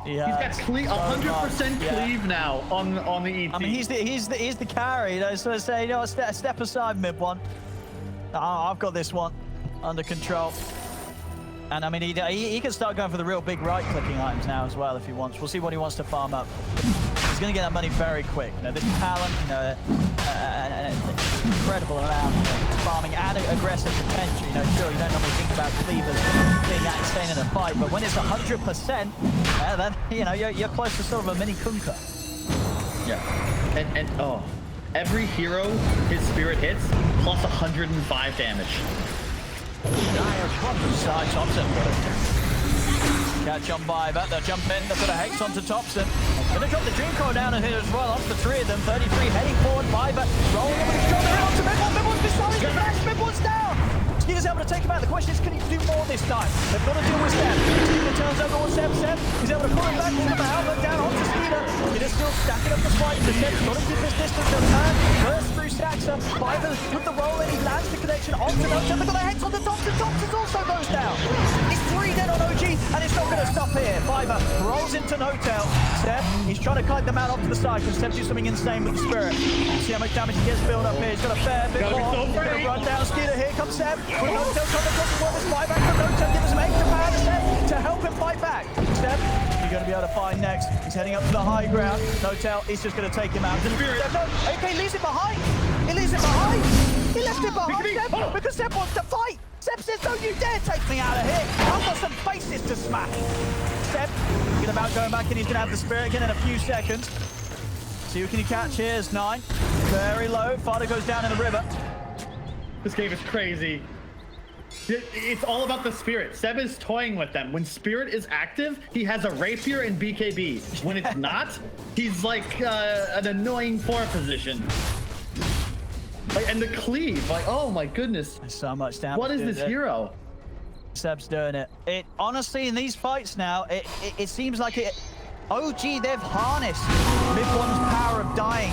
He's got 100% Yeah. cleave now on the ET. I mean, he's the carry. You know, so I say, you know, step aside, mid one. I've got this one under control. And I mean, he can start going for the real big right-clicking items now as well if he wants. We'll see what he wants to farm up. He's going to get that money very quick. You know, this talent, you know, an incredible amount of farming and aggressive potential. You know, sure, you don't normally think about cleavers being that insane in a fight, but when it's 100%, then you know you're close to sort of a mini Kunkka. Yeah. And oh, every hero his spirit hits plus 105 damage. Side Thompson. Catch on by, but they'll jump in. They'll put a Hex onto Thompson. Gonna drop the Dream Core down here as well. Onto the 3 of them. 33 heading forward. Viper rolling over the shoulder. Onto Midwon. Midwon's destroying the flash. Midwon's down. Skeeter's able to take him out. The question is, can he do more this time? They've got to deal with Seb. Skeeter turns over on Seb. He's able to pull him back. He's got the helmet down onto Skeeter. Skeeter's still stacking up the fight. The Seb's got to keep his distance. They'll turn. Burst through Saxa. Viper with the roll in. He lands the connection onto Thompson. They've got a Hex onto Thompson. Thompson also goes down. It's 3 dead on OG, and it's not going to stop here. Viper rolls into no-tail. Seb, he's trying to kite them out off to the side because Seb do something insane with the spirit. See how much damage he gets built up here. He's got a fair bit more. He's going to run down Skeeter. Here comes Seb. With no-tail coming across the wall. This buyback from no-tail gives him extra power to Seb to help him fight back. Seb, you're going to be able to find next. He's heading up to the high ground. No-tail is just going to take him out. No, okay, leaves him behind. He leaves him behind. He left him behind, Seb, because Seb wants to fight. Seb says, don't you dare take me out of here. I've got some faces to smash. Seb, thinking about going back in. He's going to have the spirit again in a few seconds. See who can he catch here. It's 9. Very low. Fada goes down in the river. This game is crazy. It's all about the spirit. Seb is toying with them. When spirit is active, he has a rapier and BKB. When it's not, he's like an annoying 4 position. Like, and the cleave, like, oh my goodness. There's so much damage. What is this hero? Seb's doing it. It honestly, in these fights now, it seems like it. OG, they've harnessed Midwon's power of dying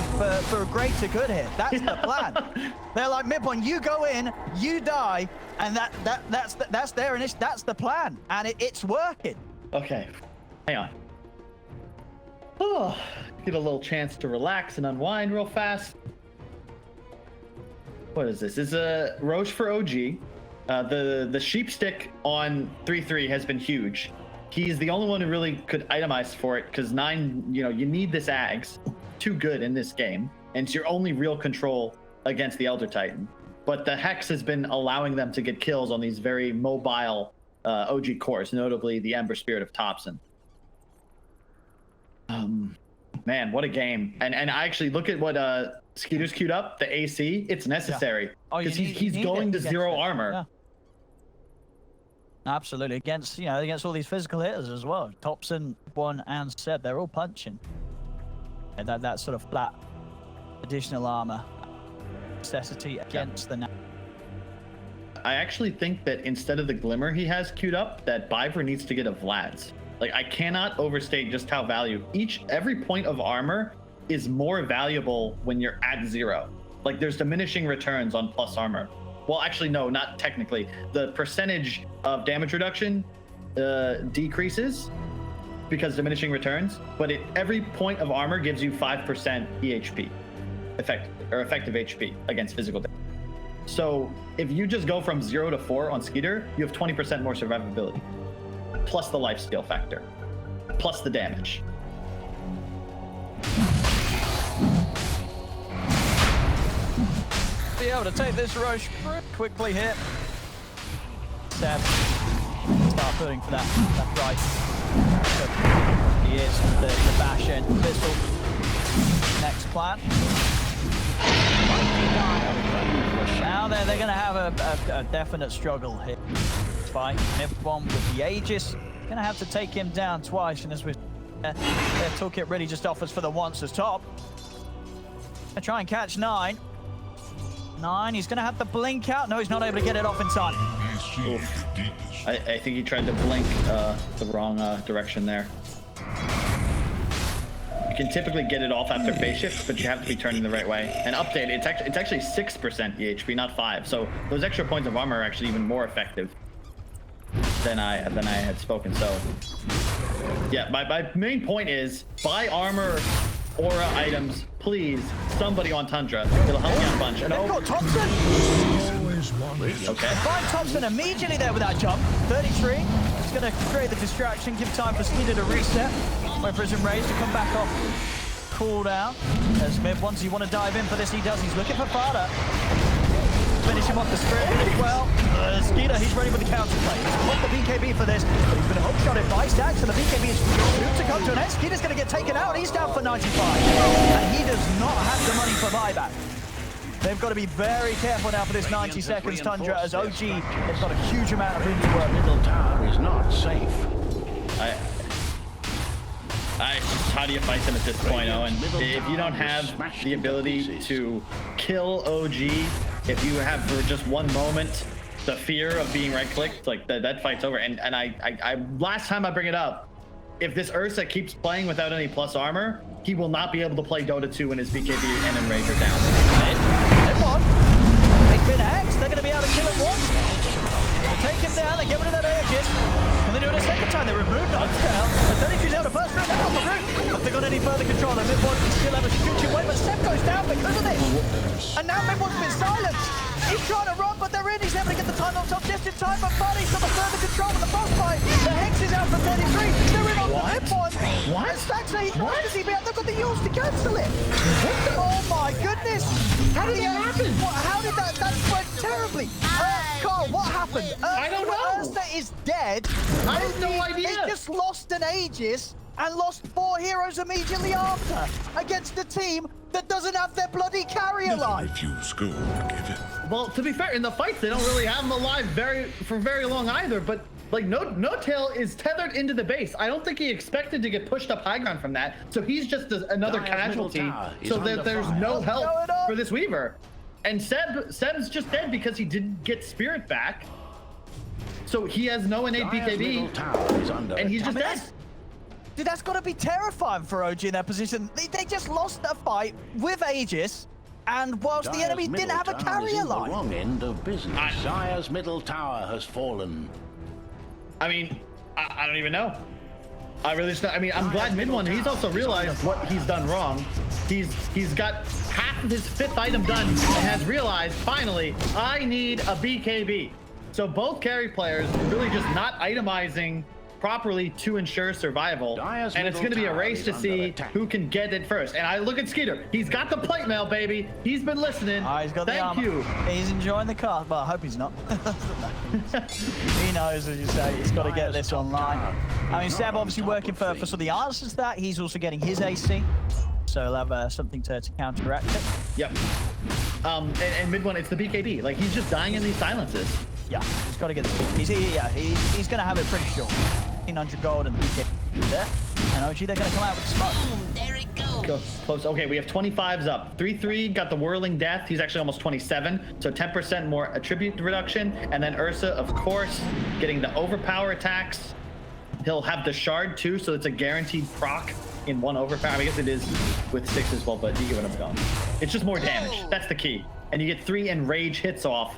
for a greater good here. That's the plan. They're like, Midwon, you go in, you die, and that's their initiative. That's the plan, and it's working. Okay, hang on. Oh, get a little chance to relax and unwind real fast. What is this? This is a Roche for OG. The sheep stick on 3-3 has been huge. He's the only one who really could itemize for it because 9, you know, you need this Ags. Too good in this game. And it's your only real control against the Elder Titan. But the Hex has been allowing them to get kills on these very mobile OG cores, notably the Ember Spirit of Thompson. Man, what a game. And I actually look at what Skeeter's queued up, the AC, it's necessary. Because he's going to 0 armor. Yeah. Absolutely, against all these physical hitters as well. Thompson, 1, and Seb, they're all punching. And that sort of flat additional armor necessity against the. I actually think that instead of the Glimmer he has queued up, that Biver needs to get a Vlad's. Like, I cannot overstate just how every point of armor is more valuable when you're at 0. Like, there's diminishing returns on plus armor. Well, actually, no, not technically. The percentage of damage reduction decreases because diminishing returns, but every point of armor gives you 5% EHP, effective HP against physical damage. So if you just go from 0 to 4 on Skeeter, you have 20% more survivability, plus the lifesteal factor, plus the damage. Be able to take this Roche quickly here. Seb, start putting for that right. He is the bash in pistol. Next plan. Now they're going to have a definite struggle here. Fight Midwon with the Aegis. Going to have to take him down twice, and as we their toolkit really just offers for the once as top. Gonna try and catch 9. 9, he's going to have the blink out. No, he's not able to get it off in time. Oof. I think he tried to blink the wrong direction there. You can typically get it off after phase shift, but you have to be turning the right way. And update, it's actually 6% EHP, not 5. So those extra points of armor are actually even more effective than I had spoken. So yeah, my main point is buy armor, aura items, please. Somebody on Tundra, it'll help you out a bunch. And They've got Thompson. Okay. Find Thompson immediately there with that jump. 33. It's going to create the distraction, give time for Skeeter to reset. Wait for his enrage to come back off cooldown. As Smith, once you want to dive in for this, he does. He's looking for Fada. Finish him off the spirit really well. Skeeter, he's ready with the counter play. He's got the BKB for this, but he's been hook shotted by Stacks, and the BKB is soon to come to an end. Skeeter's going to get taken out. He's down for 95. And he does not have the money for buyback. They've got to be very careful now for this 90 seconds, Tundra, as OG has got a huge amount of room to work. Middle tower is not safe. How do you fight them at this point, Owen? If you don't have the ability to kill OG, if you have for just one moment the fear of being right-clicked, like that fight's over. And I last time I bring it up, if this Ursa keeps playing without any plus armor, he will not be able to play Dota 2 when his BKB and Enrage are down. They've won. They've been axed. They're going to be able to kill him once. They take him down. They get rid of that Aegis. And they do it a second time. They remove Knockdown. The 32's out of first round. They're on the route. If they got any further control, then Midwatch can still have a scooching way. But Seb goes down because of this. And now Midwatch's been silenced. He's trying to run, but they're in. He's able to get the time on top just in time. But Buddy's got the further control of the frostbite. The Hex is out for 33. They're in on the Midwatch. What? And Stacks say he's trying to see out. They've got the Yules to cancel it. Oh my goodness. How did that happen? How did that spread terribly? Carl, what happened? I don't know. Ursa is dead. I have no idea. They just lost an Aegis and lost 4 heroes immediately after against a team that doesn't have their bloody carrier line. Refuse school, give it. Well, to be fair, in the fights, they don't really have him alive for very long either, but like No Tail is tethered into the base. I don't think he expected to get pushed up high ground from that, so he's just another casualty, so that there's no help for this Weaver. And Seb's just dead because he didn't get Spirit back, so he has no innate BKB, and he's just dead. Dude, that's got to be terrifying for OG in that position. They just lost a fight with Aegis, and whilst the enemy didn't have a carrier line. Wrong end of business. Dire's middle tower has fallen. I mean, I don't even know. I really just, I mean, I'm glad Mid one, he's also realized what he's done wrong. He's got half of his 5th item done and has realized, finally, I need a BKB. So both carry players really just not itemizing properly to ensure survival, and it's going to be a race to see who can get it first. And I look at Skeeter. He's got the plate mail, baby. He's been listening. He's got Thank you. He's enjoying the car, but I hope he's not. He knows, as you say, he's got to get this online. I mean, Seb obviously working for some of the answers to that. He's also getting his AC, so he'll have something to counteract it. Yep. And Mid one, it's the BKB. Like, he's just dying in these silences. Yeah, he's got to get the he's going to have it pretty sure. 1,500 gold and the BKB there. And OG, they're going to come out with the smoke. There it goes. Go close. Okay, we have 25s up. 3-3 got the Whirling Death. He's actually almost 27, so 10% more attribute reduction. And then Ursa, of course, getting the overpower attacks. He'll have the Shard too, so it's a guaranteed proc in 1 overpower. I guess it is with 6 as well, but you get what I'm going. It's just more damage. That's the key. And you get 3 enrage hits off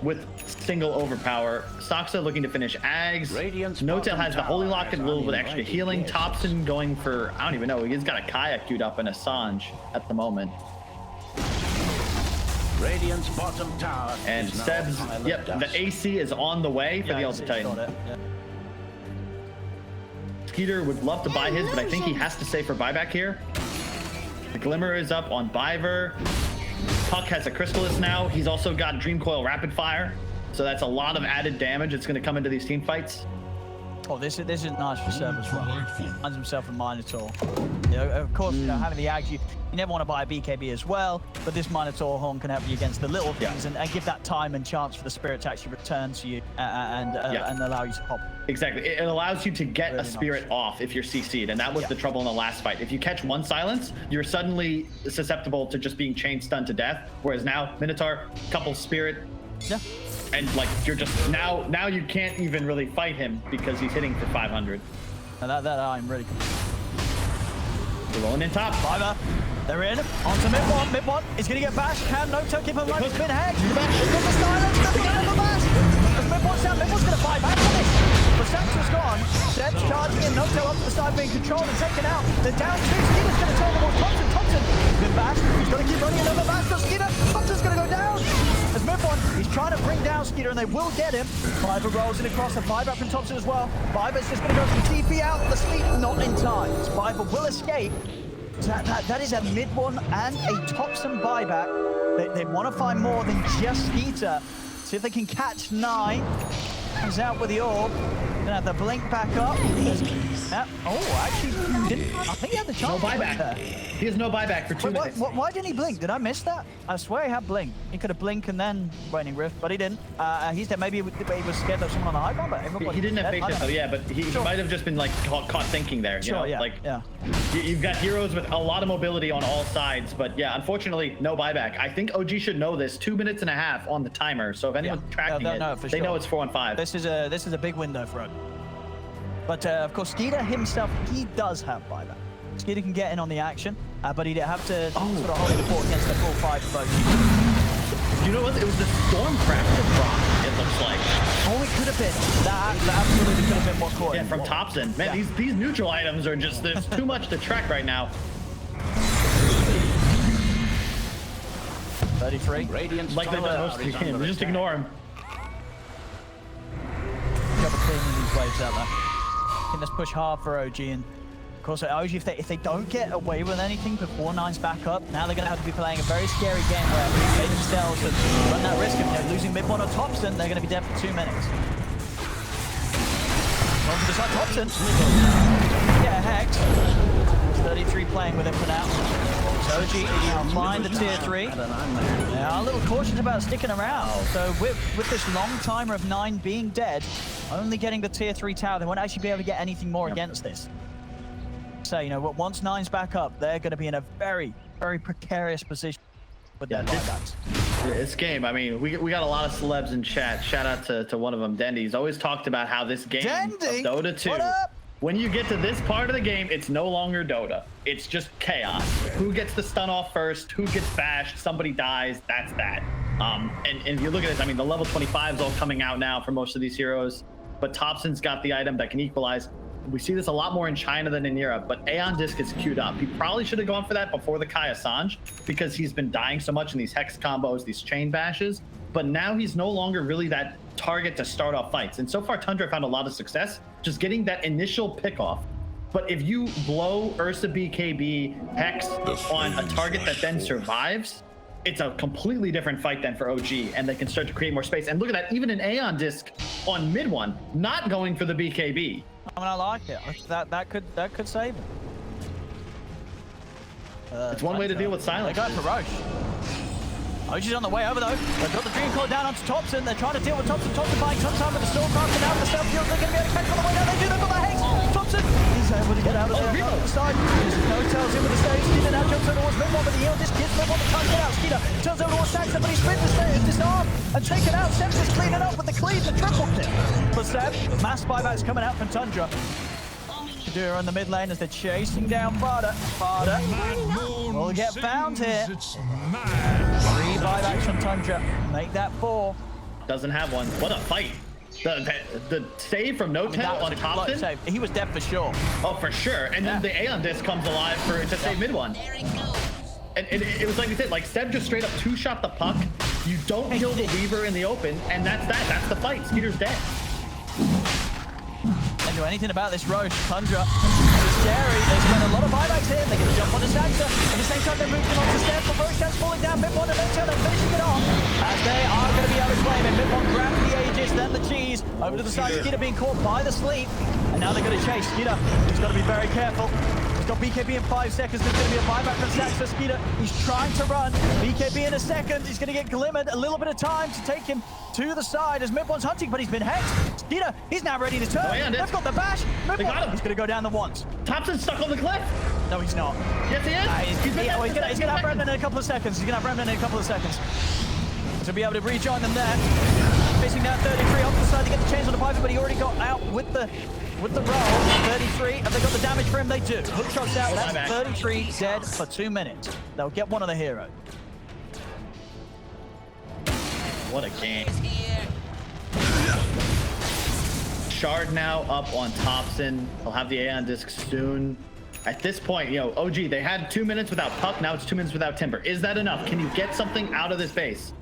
with single overpower. Soxa looking to finish Ags. No-Tail has the Holy Lock and Lil with extra healing. Thompson going for, I don't even know, he's got a Kayak queued up and a Sanj at the moment. Radiant's bottom tower. And Seb's, yep, the AC is on the way for the Ultra Titan. Skeeter would love to buy his, but I think he has to save for buyback here. The Glimmer is up on Biver. Puck has a Crystallis now. He's also got Dream Coil Rapid Fire, so that's a lot of added damage that's going to come into these team fights. Oh, this is nice for Seb as well. Finds himself a Minotaur. You know, of course, you know, having the Ags, you never want to buy a BKB as well, but this Minotaur horn can help you against the little things and give that time and chance for the spirit to actually return to you and allow you to pop. Exactly. It allows you to get really a spirit off if you're CC'd, and that was the trouble in the last fight. If you catch 1 silence, you're suddenly susceptible to just being chain stunned to death, whereas now Minotaur, couple spirit, Yeah. And like you're just now you can't even really fight him because he's hitting for 500. And that I'm really. We're rolling in top. Fiver. They're in. Onto mid one. Mid one. He's going to get bashed. Can Noto keep him alive? It's been hacked. They've got the silence. They've got another bash. As mid one's down. Mid one's going to fight back on this. But Sancho's gone. Seb's charging in. Noto up to the side being controlled and taken out. They're down two. Skeeter's going to tell them all. Thompson. He's been bashed. He's going to keep running another bash for Skeeter. Thompson's going to go down. As mid one, he's trying to bring down Skeeter and they will get him. Fiver rolls in across the Fiver up from Thompson as well. Fiver's just going to go from TP out. The sleep not in time. Fiver will escape. That is a mid one and a Thompson buyback. They want to find more than just Skeeter. See if they can catch 9. Comes out with the orb. Gonna have the blink back up. Actually, I think he had the chance. No buyback. He has no buyback for 2 minutes. Why didn't he blink? Did I miss that? I swear he had blink. He could have blinked and then Waning Rift, but he didn't. He's dead. Maybe he was scared of someone on the high ground, but everybody. He didn't have fake though, yeah, but he might have just been like caught thinking there. You know? Yeah. Like, yeah. You've got heroes with a lot of mobility on all sides, but yeah, unfortunately, no buyback. I think OG should know this. 2 minutes and a half on the timer, so if anyone's tracking they'll know for they sure. know it's 4 on 5. This is a big window for him. But of course, Skeeter himself, he does have buyback. Skeeter can get in on the action, but he'd have to sort of hold the fort against the full 5 of both. You know what? It was the Stormcraft proc, it looks like. Oh, it could have been. That absolutely could have been what caught him. Yeah, from Thompson. Man, these neutral items are just, there's too much to track right now. 33. Like they've done most of the game. Just ignore him. Couple cleaning these waves out there. I think let's push hard for OG, and of course OG, if they don't get away with anything before 9's back up, now they're going to have to be playing a very scary game where they themselves have run that risk of losing mid one or Thompson. They're going to be dead for 2 minutes. One for the side, Thompson. Yeah, Hex. 33 playing with him for now. So OG can find the tier 3. They are a little cautious about sticking around. So with this long timer of 9 being dead, only getting the tier 3 tower, they won't actually be able to get anything more against this. So, you know, once 9's back up, they're going to be in a very, very precarious position with their buybacks. This game, I mean, we got a lot of celebs in chat. Shout out to one of them, Dendy. He's always talked about how this game of Dota 2, when you get to this part of the game, it's no longer Dota. It's just chaos. Who gets the stun off first? Who gets bashed? Somebody dies. That's that. And if you look at this, I mean, the level 25 is all coming out now for most of these heroes, but Thompson's got the item that can equalize. We see this a lot more in China than in Europe, but Aeon Disc is queued up. He probably should have gone for that before the Kai Assange because he's been dying so much in these hex combos, these chain bashes, but now he's no longer really that target to start off fights. And so far, Tundra found a lot of success just getting that initial pick off. But if you blow Ursa BKB Hex on a target that then survives, it's a completely different fight than for OG, and they can start to create more space. And look at that, even an Aeon Disc on mid one, not going for the BKB. I mean, I like it. That could save him. It's one way to deal with silence. They go for Roche. OG's on the way over though. They've got the Dream Core down onto Thompson. They're trying to deal with Thompson. Thompson buying some time with the Stormcraft and out the self-heal. They're going to be able to catch on the way down. They do. They've got the Hex. Thompson. He's able to get out of there. On the side. No tells him with the stage. Skeeter now jumps over towards mid-one, but the Aeon Disc gives mid-one to try and get out. Skeeter turns over towards Saxon, but he spins the stage. Disarmed and taken out. Seb's just cleaning up with the cleave, the triple kill. For Seb, mass buybacks coming out from Tundra. Kadura in the mid lane as they're chasing down Fada. Fada will get found here. 3 buybacks from Tundra. Make that 4. Doesn't have one. What a fight. The save from No-Tail on Thompson. He was dead for sure. Oh, for sure. And then the Aeon Disc comes alive to save mid one. And it was like we said, like Seb just straight up 2-shot the puck. You don't kill the Weaver in the open, and that's that. That's the fight. Skeeter's dead. Can't do anything about this Roche. Tundra. It's scary. They spend a lot of buybacks here. They're going to jump on the Saxa. At the same time, they're moving on to Steph. But Roche is falling down. Mid-one and then they're finishing it off. As they are going to be able to claim it. Mid-one grabs the Aegis, then the cheese. Over to the side. Skeeter being caught by the sleep. And now they're going to chase. Skeeter, he's got to be very careful. He's got BKB in 5 seconds. There's going to be a buyback from Saxa. Skeeter, he's trying to run. BKB in a second. He's going to get glimmered. A little bit of time to take him to the side as Mid-one's hunting, but he's been hexed. Skeeter, he's now ready to turn. They've got the bash. Mid-one, he's going to go down the once. Thompson's stuck on the cliff. No, he's not. Yes, he is. He's going to have Remnant in a couple of seconds. He's going to have Remnant in a couple of seconds. to be able to rejoin them there. Facing down 33 off the side to get the chains on the Piper, but he already got out with the roll. 33, have they got the damage for him? They do. Hook shot's out, that's 33 dead for 2 minutes. They'll get one of the heroes. What a game. Shard now up on Thompson. He'll have the Aeon disc soon. At this point, you know, OG, they had 2 minutes without Puck. Now it's 2 minutes without Timber. Is that enough? Can you get something out of this base?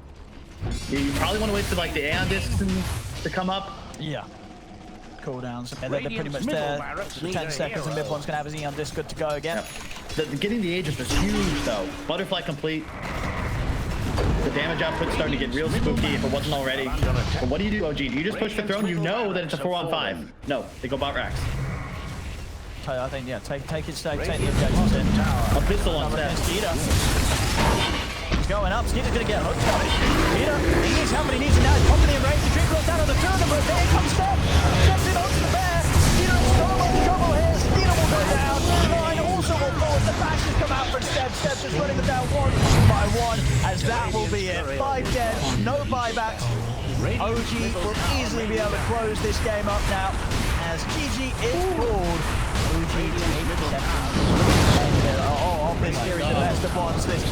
You probably want to wait for like the Aeon discs to come up. Yeah. Cooldowns. Yeah, they're pretty much there. 10 seconds and Mid-One's going to have his Aeon disc good to go again. Yep. Getting the Aegis was huge though. Butterfly complete. The damage output's starting to get real spooky if it wasn't already. But what do you do, OG? Do you just push for throne? You know that it's a 4-on-5. No, they go bot racks. I think, yeah, take it, take the objectives in. A pistol on set. Skeeter. He's going up. Skeeter's going to get hooked on it. Skeeter, he needs help, but he needs it now. He's popping in range. The drink rolls down on the third, but there comes Step. Steps in onto the bear. Skeeter in so much trouble here. Skeeter will go down. Line also will fall. The bashes come out from Step. Step's just running them down one by one, as that will be it. 5 dead, no buybacks. OG will easily be able to close this game up now, as GG is called. OG of this series of best of ones. This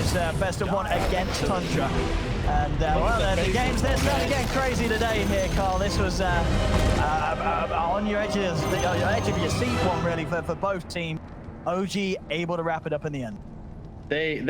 is best of one against Tundra. And well, the games, they're starting to get crazy today here, Carl. This was on your edge of your seat one, really, for both teams. OG able to wrap it up in the end. They